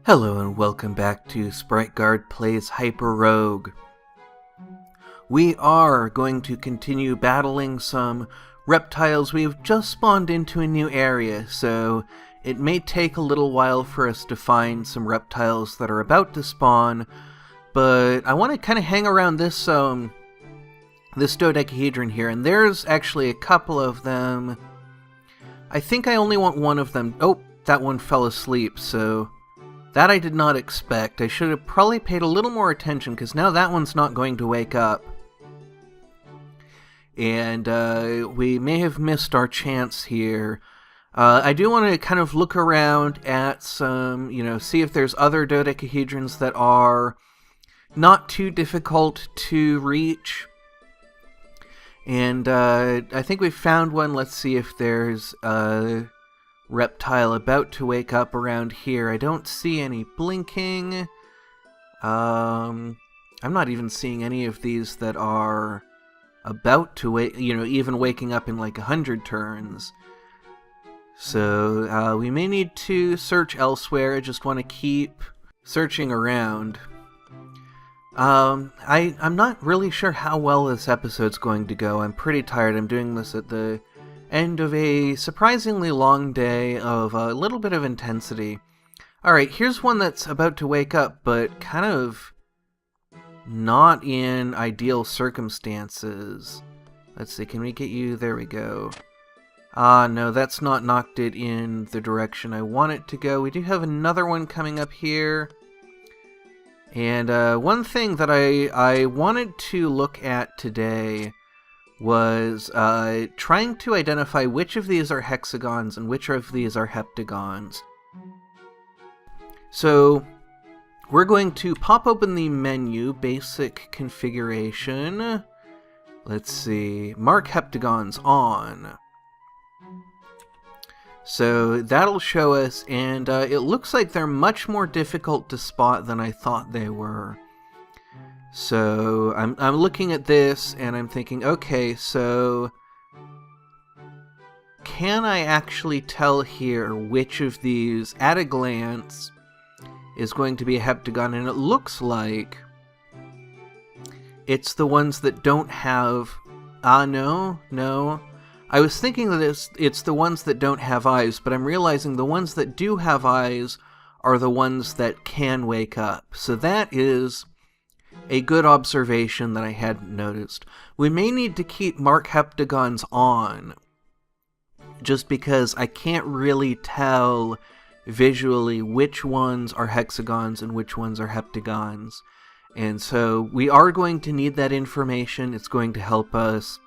Hello and welcome back to SpriteGuard Plays HyperRogue. We are going to continue battling some reptiles. We've just spawned into a new area, so it may take a little while for us to find some reptiles that are about to spawn, but I want to kind of hang around this Dodecahedron here, and there's actually a couple of them. I think I only want one of them. Oh, that one fell asleep, so that I did not expect. I should have probably paid a little more attention, because now that one's not going to wake up. And we may have missed our chance here. I do want to kind of look around at some, see if there's other dodecahedrons that are not too difficult to reach. And I think we found one. Let's see if there's a reptile about to wake up around here. I don't see any blinking. I'm not even seeing any of these that are about to wake, even waking up in like 100 turns. So we may need to search elsewhere. I just want to keep searching around. I'm not really sure how well this episode's going to go. I'm pretty tired. I'm doing this at the end of a surprisingly long day of a little bit of intensity. Alright, here's one that's about to wake up, but kind of not in ideal circumstances. Let's see, can we get you? There we go. No, that's not knocked it in the direction I want it to go. We do have another one coming up here. And one thing that I wanted to look at today was trying to identify which of these are hexagons and which of these are heptagons. So we're going to pop open the menu, basic configuration. Let's see, mark heptagons on. So that'll show us, and it looks like they're much more difficult to spot than I thought they were. So I'm looking at this and I'm thinking, okay, so can I actually tell here which of these at a glance is going to be a heptagon? And it looks like it's the ones that don't have... no. I was thinking that it's the ones that don't have eyes, but I'm realizing the ones that do have eyes are the ones that can wake up. So that is a good observation that I hadn't noticed. We may need to keep mark heptagons on, just because I can't really tell visually which ones are hexagons and which ones are heptagons. And so we are going to need that information. It's going to help us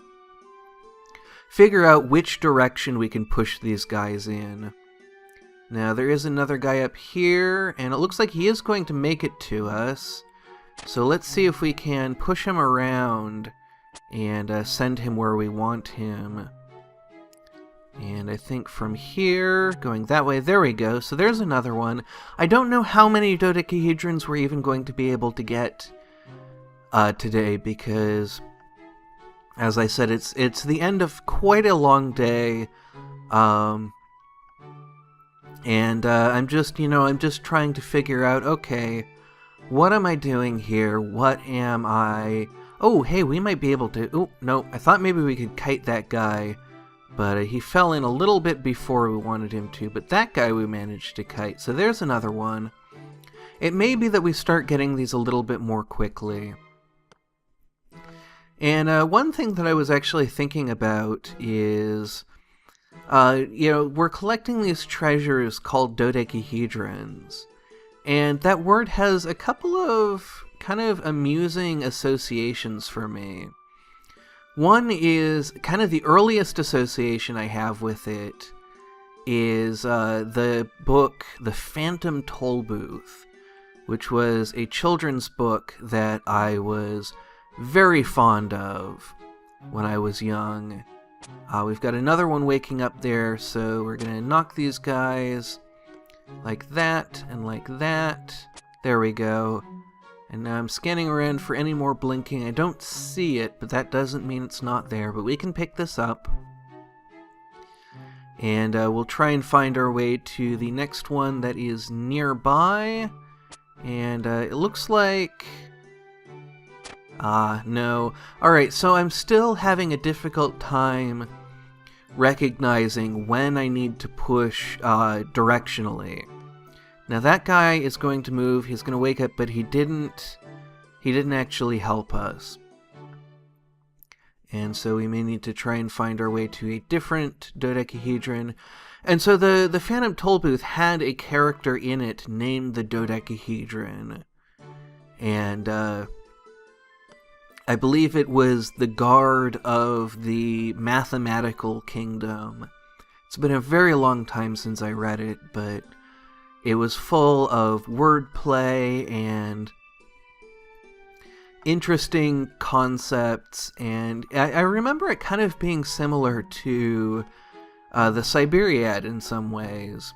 figure out which direction we can push these guys in. Now there is another guy up here, and it looks like he is going to make it to us. So let's see if we can push him around and send him where we want him. And I think from here, going that way, there we go. So there's another one. I don't know how many dodecahedrons we're even going to be able to get today, because, as I said, it's the end of quite a long day. And I'm just trying to figure out, okay, what am I doing here? What am I... Oh, hey, we might be able to... Oh, no, I thought maybe we could kite that guy, but he fell in a little bit before we wanted him to, but that guy we managed to kite, so there's another one. It may be that we start getting these a little bit more quickly. And one thing that I was actually thinking about is, we're collecting these treasures called dodecahedrons. And that word has a couple of kind of amusing associations for me. One is kind of the earliest association I have with it is the book The Phantom Tollbooth, which was a children's book that I was very fond of when I was young. We've got another one waking up there, so we're going to knock these guys like that, and like that. There we go. And now I'm scanning around for any more blinking. I don't see it, but that doesn't mean it's not there. But we can pick this up. And we'll try and find our way to the next one that is nearby. And it looks like... no. Alright, so I'm still having a difficult time recognizing when I need to push directionally. Now that guy is going to move, he's going to wake up, but he didn't actually help us. And so we may need to try and find our way to a different dodecahedron. And so the Phantom Tollbooth had a character in it named the Dodecahedron. And I believe it was the guard of the mathematical kingdom. It's been a very long time since I read it, but it was full of wordplay and interesting concepts, and I remember it kind of being similar to the Siberiad in some ways,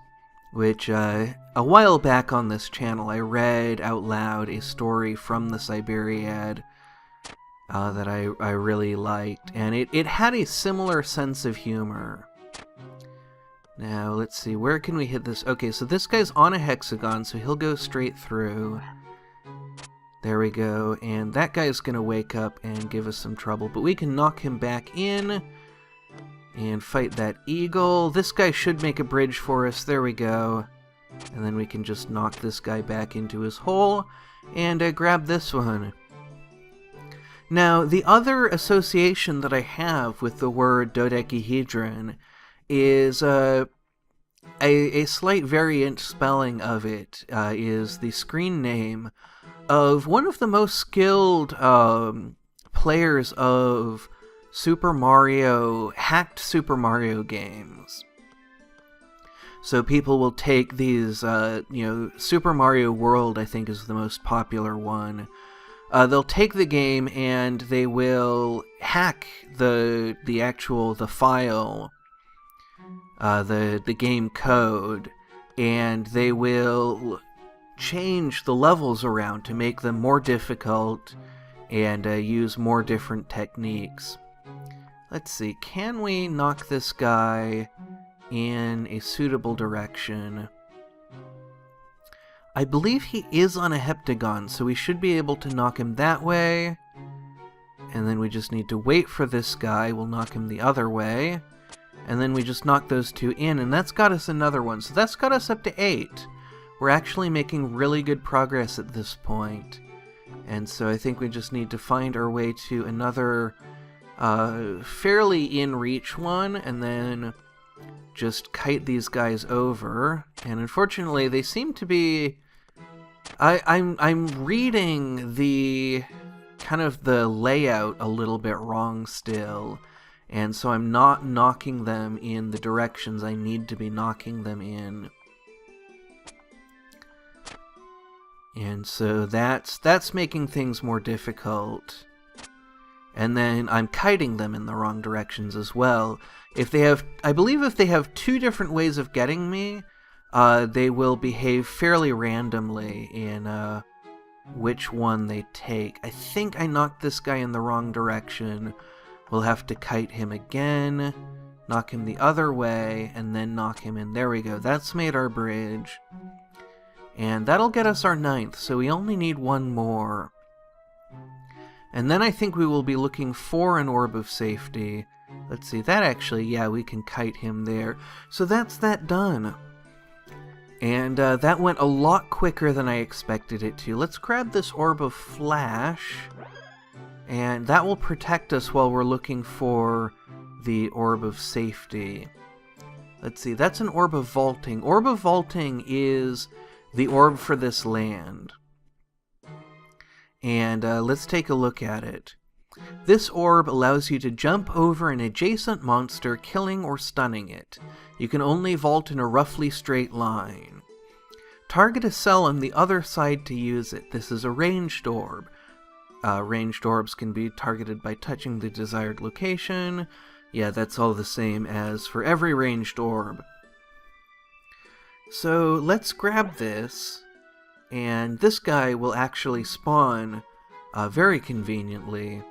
which a while back on this channel I read out loud a story from the Siberiad that I really liked, and it had a similar sense of humor. Now, let's see, where can we hit this? Okay, so this guy's on a hexagon, so he'll go straight through. There we go, and that guy's gonna wake up and give us some trouble, but we can knock him back in and fight that eagle. This guy should make a bridge for us, there we go. And then we can just knock this guy back into his hole and grab this one. Now, the other association that I have with the word dodecahedron is a slight variant spelling of it, is the screen name of one of the most skilled players of hacked Super Mario games. So people will take these, Super Mario World, I think, is the most popular one. They'll take the game and they will hack the file, the game code, and they will change the levels around to make them more difficult and use more different techniques. Let's see, can we knock this guy in a suitable direction? I believe he is on a heptagon, so we should be able to knock him that way. And then we just need to wait for this guy. We'll knock him the other way. And then we just knock those two in, and that's got us another one. So that's got us up to 8. We're actually making really good progress at this point. And so I think we just need to find our way to another fairly in-reach one, and then just kite these guys over. And unfortunately, they seem to be... I'm reading the kind of the layout a little bit wrong still, and so I'm not knocking them in the directions I need to be knocking them in. And so that's making things more difficult. And then I'm kiting them in the wrong directions as well. I believe if they have 2 different ways of getting me, they will behave fairly randomly in which one they take. I think I knocked this guy in the wrong direction. We'll have to kite him again, knock him the other way, and then knock him in. There we go. That's made our bridge. And that'll get us our 9th, so we only need 1 more. And then I think we will be looking for an orb of safety. Let's see, that actually, yeah, we can kite him there. So that's that done. And that went a lot quicker than I expected it to. Let's grab this orb of flash, and that will protect us while we're looking for the orb of safety. Let's see, that's an orb of vaulting. Orb of vaulting is the orb for this land. And let's take a look at it. This orb allows you to jump over an adjacent monster, killing or stunning it. You can only vault in a roughly straight line. Target a cell on the other side to use it. This is a ranged orb. Ranged orbs can be targeted by touching the desired location. Yeah, that's all the same as for every ranged orb. So let's grab this, and this guy will actually spawn very conveniently.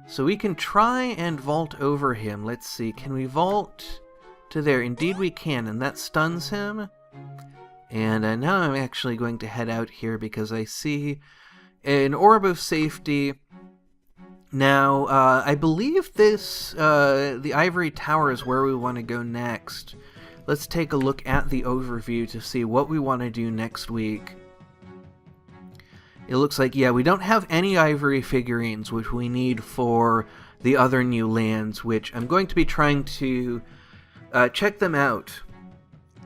So we can try and vault over him. Let's see, can we vault to there. Indeed we can, and that stuns him. And now I'm actually going to head out here because I see an orb of safety. Now, I believe this, the Ivory Tower is where we want to go next. Let's take a look at the overview to see what we want to do next week. It looks like, yeah, we don't have any ivory figurines, which we need for the other new lands, which I'm going to be trying to check them out,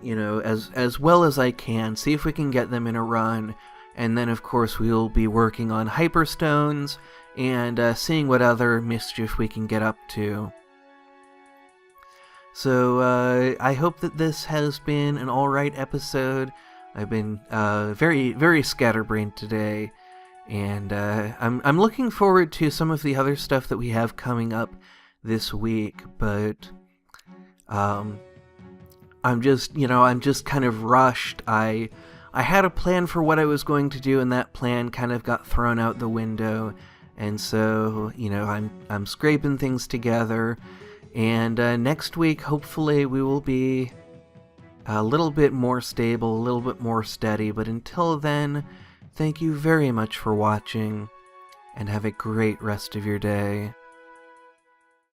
you know, as well as I can, see if we can get them in a run, and then of course we'll be working on Hyperstones and seeing what other mischief we can get up to. So I hope that this has been an alright episode. I've been very, very scatterbrained today, and I'm looking forward to some of the other stuff that we have coming up this week, but I'm just kind of rushed. I had a plan for what I was going to do, and that plan kind of got thrown out the window, and so, you know, I'm scraping things together, and next week, hopefully, we will be a little bit more stable, a little bit more steady, but until then, thank you very much for watching, and have a great rest of your day.